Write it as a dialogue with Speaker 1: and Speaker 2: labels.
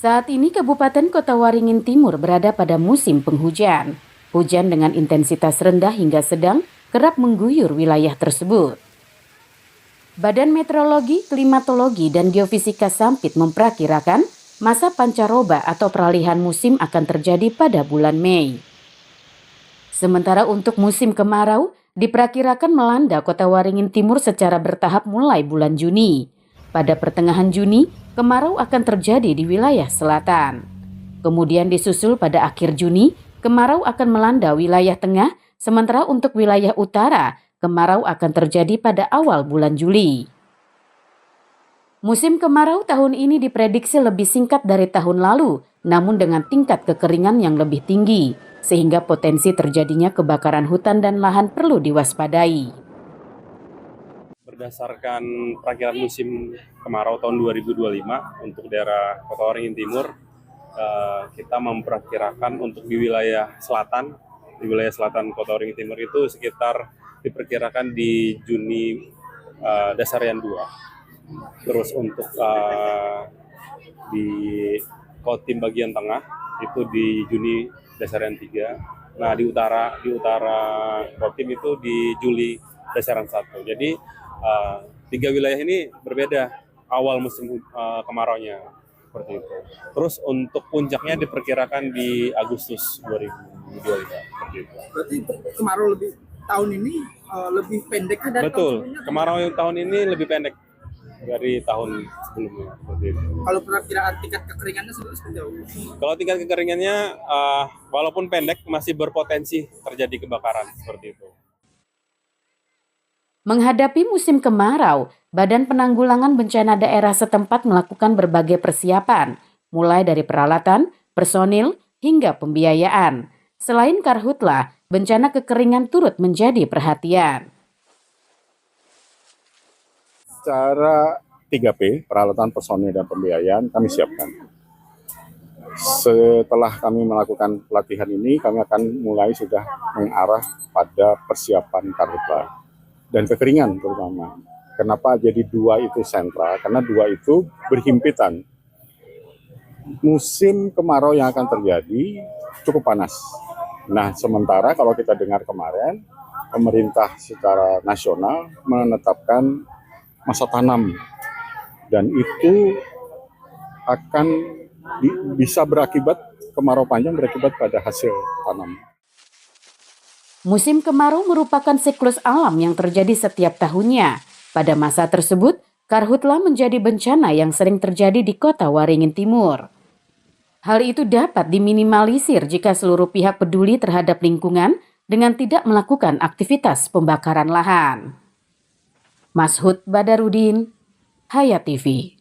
Speaker 1: Saat ini Kabupaten Kota Waringin Timur berada pada musim penghujan. Hujan dengan intensitas rendah hingga sedang kerap mengguyur wilayah tersebut. Badan Meteorologi, Klimatologi, dan Geofisika Sampit memperkirakan masa pancaroba atau peralihan musim akan terjadi pada bulan Mei. Sementara untuk musim kemarau, diperkirakan melanda Kota Waringin Timur secara bertahap mulai bulan Juni. Pada pertengahan Juni, kemarau akan terjadi di wilayah selatan. Kemudian disusul pada akhir Juni, kemarau akan melanda wilayah tengah, sementara untuk wilayah utara, kemarau akan terjadi pada awal bulan Juli. Musim kemarau tahun ini diprediksi lebih singkat dari tahun lalu, namun dengan tingkat kekeringan yang lebih tinggi, sehingga potensi terjadinya kebakaran hutan dan lahan perlu diwaspadai.
Speaker 2: Berdasarkan perakiraan musim kemarau tahun 2025 untuk daerah Kota Waringin Timur, kita memperkirakan untuk di wilayah selatan Kota Waringin Timur itu sekitar diperkirakan di Juni Dasarian 2. Terus untuk di Kotim bagian tengah itu di Juni Dasarian 3. Nah di utara Kotim itu di Juli Dasaran 1. Jadi tiga wilayah ini berbeda awal musim kemaraunya seperti itu. Terus untuk puncaknya diperkirakan di Agustus 2025 seperti itu.
Speaker 3: Berarti kemarau lebih tahun ini lebih pendek dari
Speaker 2: Betul.
Speaker 3: tahun sebelumnya?
Speaker 2: Kemarau yang tahun ini lebih pendek dari tahun sebelumnya seperti itu.
Speaker 3: Kalau perakiraan tingkat kekeringannya seperti apa?
Speaker 2: Kalau tingkat kekeringannya walaupun pendek masih berpotensi terjadi kebakaran seperti itu.
Speaker 1: Menghadapi musim kemarau, Badan Penanggulangan Bencana Daerah setempat melakukan berbagai persiapan, mulai dari peralatan, personil, hingga pembiayaan. Selain karhutlah, bencana kekeringan turut menjadi perhatian.
Speaker 4: Secara 3P, peralatan, personil, dan pembiayaan kami siapkan. Setelah kami melakukan pelatihan ini, kami akan mulai sudah mengarah pada persiapan karhutlah dan kekeringan terutama. Kenapa jadi dua itu sentra? Karena dua itu berhimpitan. Musim kemarau yang akan terjadi cukup panas. Nah, sementara kalau kita dengar kemarin, pemerintah secara nasional menetapkan masa tanam. Dan itu akan bisa berakibat, kemarau panjang berakibat pada hasil tanam.
Speaker 1: Musim kemarau merupakan siklus alam yang terjadi setiap tahunnya. Pada masa tersebut, karhutlah menjadi bencana yang sering terjadi di Kota Waringin Timur. Hal itu dapat diminimalisir jika seluruh pihak peduli terhadap lingkungan dengan tidak melakukan aktivitas pembakaran lahan. Mashud Badarudin, Hayat TV.